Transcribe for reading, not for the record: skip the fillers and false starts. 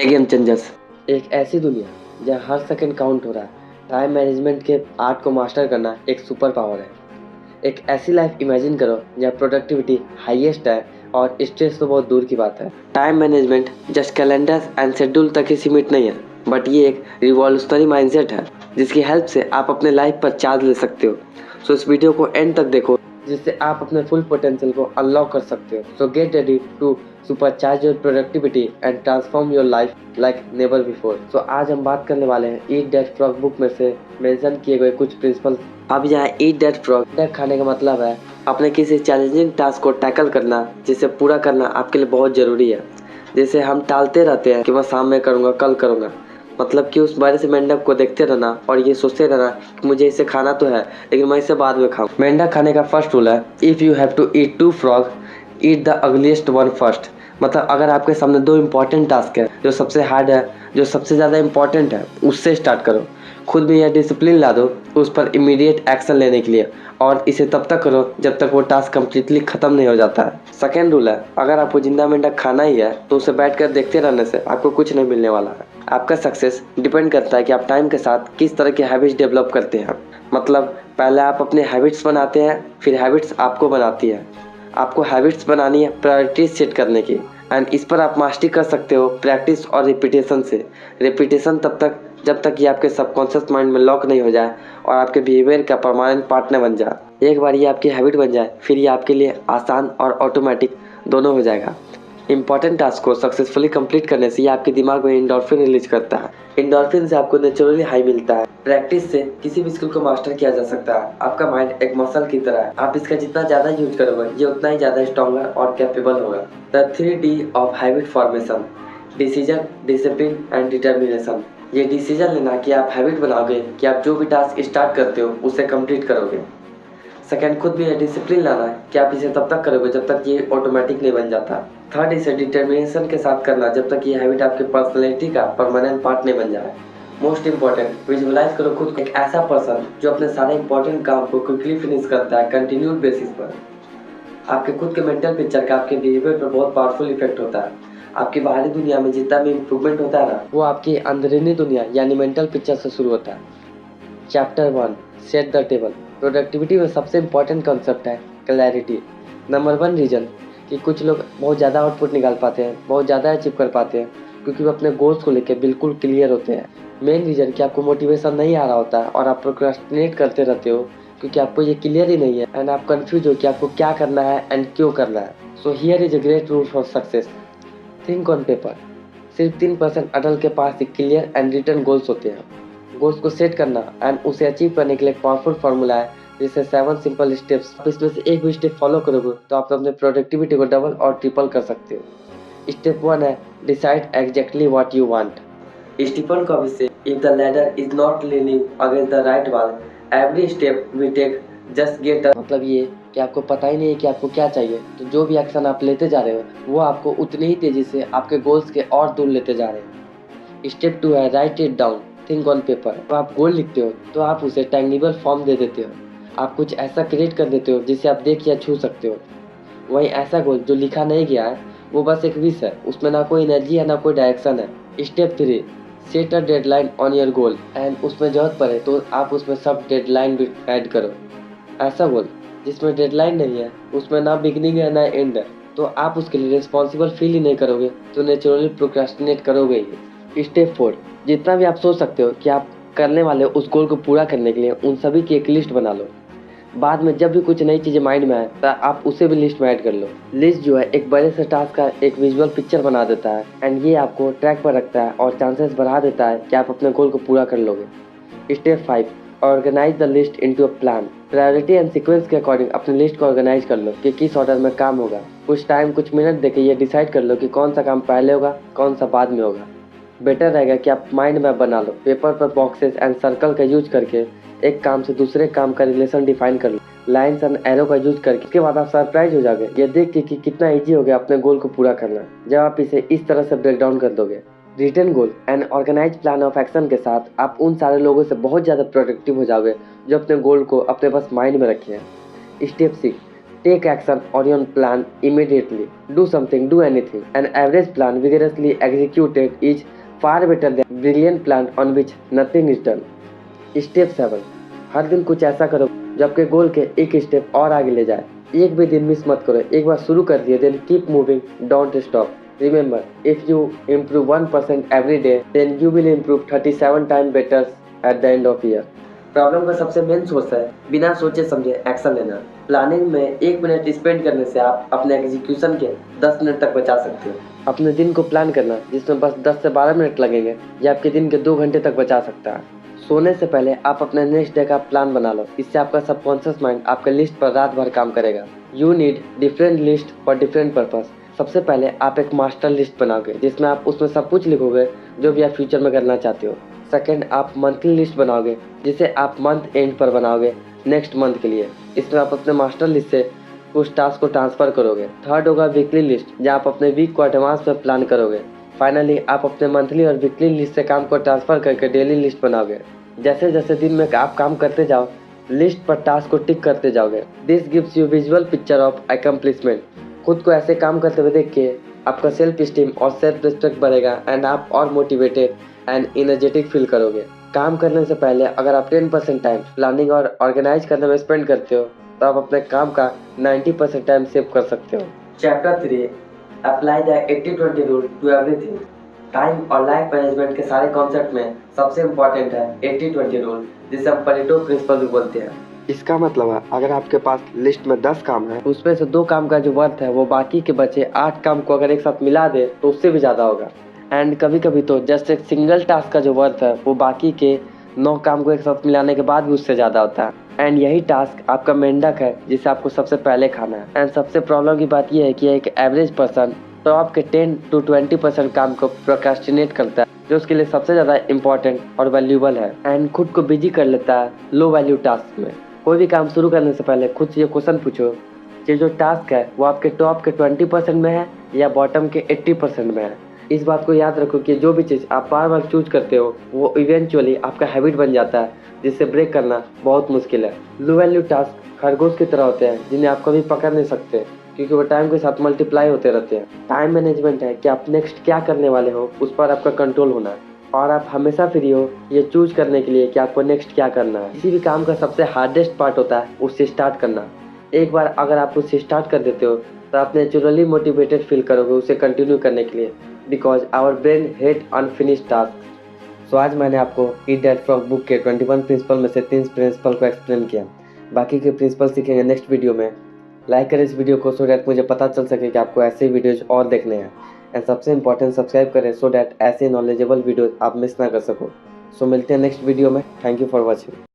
Game changers. एक ऐसी दुनिया जहाँ हर सेकंड काउंट हो रहा है। टाइम मैनेजमेंट के आर्ट को मास्टर करना एक सुपर पावर है। एक ऐसी लाइफ इमेजिन करो जहाँ प्रोडक्टिविटी हाईएस्ट है और स्ट्रेस तो बहुत दूर की बात है। Time management just calendar and schedule तक ही सीमित नहीं है, बट ये एक रिवॉल्यूशनरी माइंडसेट है जिसकी हेल्प से आप अपने लाइफ पर चार्ज ले सकते हो। सो इस वीडियो को एंड तक देखो जिससे आप अपने फुल पोटेंशियल को अनलॉक कर सकते हो। So get ready to supercharge your productivity and transform your life like never before. So आज हम बात करने वाले हैं ईट दैट फ्रॉग बुक में से मेंशन किए गए कुछ प्रिंसिपल। अब यहाँ ईट दैट फ्रॉग खाने का मतलब है अपने किसी चैलेंजिंग टास्क को टैकल करना जिसे पूरा करना आपके लिए बहुत ज़रूरी है। जैसे हम टालते रहते हैं कि मैं शाम में करूँगा, कल करूँगा, मतलब कि उस बड़े से मेंढक को देखते रहना और ये सोचते रहना कि मुझे इसे खाना तो है लेकिन मैं इसे बाद में खाऊं। मेंढक खाने का फर्स्ट रूल है, if you have to eat two frog eat the ugliest one first. मतलब अगर आपके सामने दो इम्पॉर्टेंट टास्क है, जो सबसे हार्ड है, जो सबसे ज़्यादा इम्पॉर्टेंट है, उससे स्टार्ट करो। खुद भी यह डिसिप्लिन ला दो उस पर इमीडिएट एक्शन लेने के लिए, और इसे तब तक करो जब तक वो टास्क कम्प्लीटली ख़त्म नहीं हो जाता है। सेकेंड रूल है, अगर आपको जिंदा मेंढक खाना ही है तो उसे बैठकर देखते रहने से आपको कुछ नहीं मिलने वाला है। आपका सक्सेस डिपेंड करता है कि आप टाइम के साथ किस तरह की हैबिट्स डेवलप करते हैं। मतलब पहले आप अपने हैबिट्स बनाते हैं, फिर हैबिट्स आपको बनाती है। आपको हैबिट्स बनानी है प्रायोरिटीज सेट करने की, एंड इस पर आप मास्टरी कर सकते हो प्रैक्टिस और रिपीटेशन से। रिपीटेशन तब तक जब तक ये आपके सबकॉन्शियस माइंड में लॉक नहीं हो जाए और आपके बिहेवियर का परमानेंट पार्टनर बन जाए। एक बार ये आपकी हैबिट बन जाए फिर ये आपके लिए आसान और ऑटोमेटिक दोनों हो जाएगा। इंपॉर्टेंट टास्क को सक्सेसफुली कंप्लीट करने से ये आपके दिमाग में इंडोर्फिन रिलीज करता है। इंडोर्फिन से आपको नेचुरली हाई मिलता है। प्रैक्टिस से किसी भी स्किल को मास्टर किया जा सकता है। आपका माइंड एक मसल की तरह है, आप इसका जितना ज़्यादा यूज करोगे ये उतना ही ज़्यादा स्ट्रॉन्गर और कैपेबल होगा। The 3D of habit formation, decision, discipline and determination. ये डिसीजन लेना कि आप हैबिट बनाओगे कि आप जो भी टास्क स्टार्ट करते हो उसे कंप्लीट करोगे। सेकंड, खुद भी ये डिसिप्लिन लाना है कि आप इसे तब तक करोगे जब तक ये ऑटोमेटिक नहीं बन जाता। थर्ड, इसे डिटर्मिनेशन के साथ करना जब तक ये हैबिट आपके पर्सनैलिटी का परमानेंट पार्ट नहीं बन जाए। मोस्ट इंपॉर्टेंट, विजुअलाइज करो खुद एक ऐसा पर्सन जो अपने सारे इंपॉर्टेंट काम को क्विकली फिनिश करता है कंटिन्यूड बेसिस पर। आपके खुद के मेंटल पिक्चर का आपके बिहेवियर पर बहुत पावरफुल इफेक्ट होता है। आपकी बाहरी दुनिया में जितना भी इम्प्रूवमेंट होता है ना, वो आपकी अंदरूनी दुनिया यानी मेंटल पिक्चर से शुरू होता है। Chapter 1, set the table. Productivity में सबसे इम्पॉर्टेंट कॉन्सेप्ट है क्लैरिटी। नंबर 1 रीज़न कि कुछ लोग बहुत ज़्यादा आउटपुट निकाल पाते हैं, बहुत ज़्यादा अचीव कर पाते हैं क्योंकि वो अपने गोल्स को लेकर बिल्कुल क्लियर होते हैं। मेन रीज़न कि आपको मोटिवेशन नहीं आ रहा होता है और आप प्रोक्रास्टिनेट करते रहते हो क्योंकि आपको ये क्लियर ही नहीं है एंड आप कंफ्यूज हो कि आपको क्या करना है एंड क्यों करना है। So here is a great rule for success, think on paper. सिर्फ 3% अडल्ट के पास एक क्लियर एंड रिटन गोल्स होते हैं। गोल्स को सेट करना एंड उसे अचीव करने के लिए एक पावरफुल फार्मूला है जिसे 7 सिंपल स्टेप्स। आप इसमें से एक भी स्टेप फॉलो करोगे तो आप अपने प्रोडक्टिविटी को डबल और ट्रिपल कर सकते हो। स्टेप 1 है decide exactly what you want. Stephen Covey says if the ladder is not leaning against the right wall every step we take just get. मतलब ये कि आपको पता ही नहीं है कि आपको क्या चाहिए, तो जो भी एक्शन आप लेते जा रहे हो वो आपको उतनी ही तेजी से आपके गोल्स के और दूर लेते जा रहे हैं। स्टेप 2 है right it down, think on paper. तो आप गोल लिखते हो तो आप उसे टेक्निकल फॉर्म दे देते हो। आप कुछ ऐसा क्रिएट कर देते हो जिसे आप देख या छू सकते हो। वहीं ऐसा गोल जो लिखा नहीं गया है वो बस एक विश है, उसमें ना कोई एनर्जी है ना कोई डायरेक्शन है। Step 3 set a deadline on your goal and उसमें जरूरत पड़े तो आप उसमें सब डेडलाइन भी ऐड करो। ऐसा गोल जिसमें डेडलाइन नहीं है, उसमें ना बिगनिंग है ना एंड है, तो आप उसके लिए रिस्पॉन्सिबल फील ही नहीं करोगे तो नेचुरली प्रोक्रास्टिनेट करोगे ही। स्टेप 4 जितना भी आप सोच सकते हो कि आप करने वाले उस गोल को पूरा करने के लिए उन सभी की एक लिस्ट बना लो। बाद में जब भी कुछ नई चीज़ें माइंड में आए तो आप उसे भी लिस्ट में ऐड कर लो। लिस्ट जो है एक बड़े से टास्क का एक विजुअल पिक्चर बना देता है एंड ये आपको ट्रैक पर रखता है और चांसेस बढ़ा देता है कि आप अपने गोल को पूरा कर लोगे। Step 5 organise the list into a plan. Priority and sequence के अकॉर्डिंग अपनी लिस्ट को ऑर्गेनाइज कर लो कि किस ऑर्डर में काम होगा। कुछ टाइम कुछ मिनट देके ये डिसाइड कर लो कि कौन सा काम पहले होगा कौन सा बाद में होगा। बेटर रहेगा कि आप माइंड मैप बना लो, पेपर पर बॉक्सेस एंड सर्कल का यूज करके एक काम से दूसरे काम का रिलेशन डिफाइन कर लो। लाइन्स एंड एरो का यूज करके इसके बाद आप सरप्राइज हो जाओगे ये देख के कि कितना इजी हो गया अपने गोल को पूरा करना जब आप इसे इस तरह से ब्रेक डाउन कर दोगे। Written goal and organise plan of action के साथ आप उन सारे लोगों से बहुत ज़्यादा प्रोडक्टिव हो जाओगे जो अपने गोल को अपने पास माइंड में रखे हैं। Step 6 Take action on your plan immediately. Do something, do anything. An average plan vigorously executed is far better than brilliant plan on which nothing is done. Step 7, हर दिन कुछ ऐसा करो जो आपके गोल के एक स्टेप और आगे ले जाए। एक भी दिन मिस मत करो, एक बार शुरू कर दिए then keep moving, don't stop. Remember, if you improve 1% every day, then you will improve 37 times better at the end of year. Problem का सबसे मेन सोर्स है बिना सोचे समझे एक्शन लेना। प्लानिंग में 1 मिनट स्पेंड करने से आप अपने एग्जीक्यूशन के 10 मिनट तक बचा सकते हो। अपने दिन को प्लान करना जिसमें बस 10 से 12 मिनट लगेंगे, ये आपके दिन के 2 घंटे तक बचा सकता है। सोने से पहले आप अपने नेक्स्ट डे का प्लान बना लो, इससे आपका सबकॉन्शियस माइंड आपके लिस्ट पर रात भर काम करेगा। You need different list for different purpose. सबसे पहले आप एक मास्टर लिस्ट बनाओगे जिसमें आप उसमें सब कुछ लिखोगे जो भी आप फ्यूचर में करना चाहते हो। सेकंड, आप मंथली लिस्ट बनाओगे जिसे आप मंथ एंड पर बनाओगे नेक्स्ट मंथ के लिए। इसमें आप अपने मास्टर लिस्ट से कुछ टास्क को ट्रांसफर करोगे। थर्ड होगा वीकली लिस्ट, जहाँ आप अपने वीक को एडवांस में प्लान करोगे। फाइनली आप अपने मंथली और वीकली लिस्ट से काम को ट्रांसफर करके डेली लिस्ट बनाओगे। जैसे जैसे दिन में आप काम करते जाओ, लिस्ट पर टास्क को टिक करते जाओगे। This gives you visual picture of accomplishment. खुद को ऐसे काम करते हुए देख के आपका सेल्फ स्टीम और सेल्फ रिस्पेक्ट बढ़ेगा एंड आप और मोटिवेटेड एंड एनर्जेटिक फील करोगे। काम करने से पहले अगर आप 10% टाइम प्लानिंग और ऑर्गेनाइज करने में स्पेंड करते हो तो आप अपने काम का 90% टाइम सेव कर सकते हो। Chapter 3, apply the 80-20 rule to everything. Time और लाइफ मैनेजमेंट के सारे कॉन्सेप्ट में सबसे इम्पोर्टेंट है 80-20 रूल, जिसे हम परेटो प्रिंसिपल भी बोलते हैं। इसका मतलब है अगर आपके पास लिस्ट में 10 काम है, उसमें से 2 काम का जो वर्थ है वो बाकी के बचे 8 काम को अगर एक साथ मिला दे तो उससे भी ज़्यादा होगा। एंड कभी कभी तो जस्ट एक सिंगल टास्क का जो वर्थ है वो बाकी के 9 काम को एक साथ मिलाने के बाद भी उससे ज़्यादा होता है। एंड यही टास्क आपका मेंढक है जिसे आपको सबसे पहले खाना है। एंड सबसे प्रॉब्लम की बात यह है कि एक एवरेज पर्सन तो आपके 10 to 20% काम को प्रोक्रास्टिनेट करता है, जो उसके लिए सबसे ज़्यादा इंपॉर्टेंट और वैल्यूबल है। एंड खुद को बिजी कर लेता है लो वैल्यू टास्क में। कोई भी काम शुरू करने से पहले खुद से ये क्वेश्चन पूछो कि जो टास्क है वो आपके टॉप के 20% में है या बॉटम के 80% में है। इस बात को याद रखो कि जो भी चीज़ आप बार बार चूज करते हो वो इवेंचुअली आपका हैबिट बन जाता है, जिससे ब्रेक करना बहुत मुश्किल है। लो वैल्यू टास्क खरगोश की तरह होते हैं जिन्हें आप कभी पकड़ नहीं सकते, क्योंकि वो टाइम के साथ मल्टीप्लाई होते रहते हैं। टाइम मैनेजमेंट है कि आप नेक्स्ट क्या करने वाले हो उस पर आपका कंट्रोल होना है, और आप हमेशा फ्री हो ये चूज करने के लिए कि आपको नेक्स्ट क्या करना है। किसी भी काम का सबसे हार्डेस्ट पार्ट होता है उससे स्टार्ट करना। एक बार अगर आप उससे स्टार्ट कर देते हो तो आप नेचुरली मोटिवेटेड फील करोगे उसे कंटिन्यू करने के लिए, because our brain hate unfinished task. So आज मैंने आपको ईट दैट फ्रॉग बुक के 21 प्रिंसिपल में से 3 प्रिंसिपल को एक्सप्लेन किया। बाकी के प्रिंसिपल सीखेंगे नेक्स्ट वीडियो में। लाइक करें इस वीडियो को सो डैट मुझे पता चल सके कि आपको ऐसे वीडियोज और देखने हैं। एंड सबसे इंपॉर्टेंट सब्सक्राइब करें सो डैट ऐसे नॉलेजेबल वीडियो आप मिस ना कर सको। सो मिलते हैं नेक्स्ट वीडियो में। Thank you for watching.